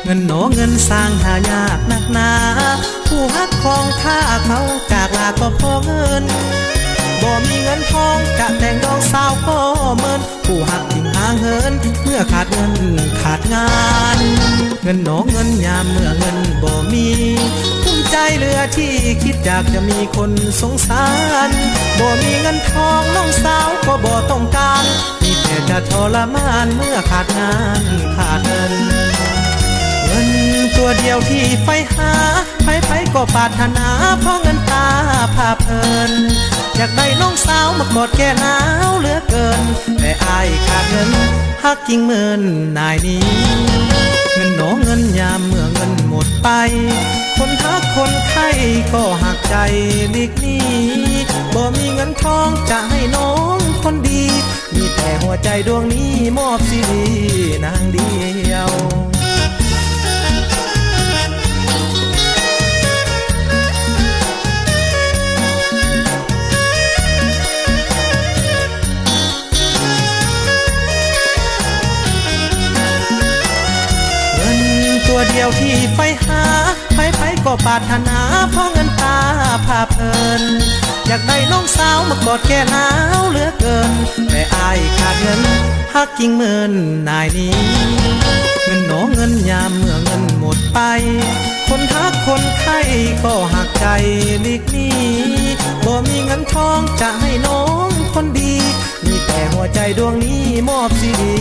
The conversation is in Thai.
เงินหนอเงินสร้างหายากนักหนาผู้ฮักของข้าเขาจากลาก็พอเงินบ่มีเงินทองจะแต่งดอกสาวก็เมินผู้ฮักทิ้งห่างเหินเมื่อขาดเงินขาดงานเงินหนอเงินยามเมื่อเงินบ่มีภูมิใจเหลือที่คิดอยากจะมีคนสงสารบ่มีเงินทองน้องสาวก็บ่ต้องการมีแต่จะทรมานเมื่อขาดงานขาดเงินเงินตัวเดียวที่ไฟหาไผก็ปรารถนาเพราะเงินตาภาพเพลินอยากได้น้องสาวมากอดแก่หนาวเหลือเกินแต่อายขาดเงินฮักจริงเหมือนนายนี้เงินหนอเงินยามเมื่อเงินหมดไปคนฮักคนไข้ก็หักใจหลีกหนีบ่มีเงินทองจะให้น้องคนดีมีแต่หัวใจดวงนี้มอบสิรินางเดียวตัวเดียวที่ไฟหาไผก็ปรารถนาเพราะเงินตาภาพเพลินอยากได้น้องสาวมากอดแก่หนาวเหลือเกินแต่อายขาดเงินฮักจริงเหมือนนายนี้เงินหนอเงินยามเมื่อเงินหมดไปคนฮักคนไข้ก็หักใจหลีกหนีบ่มีเงินทองจะให้น้องคนดีมีแต่หัวใจดวงนี้มอบสิริ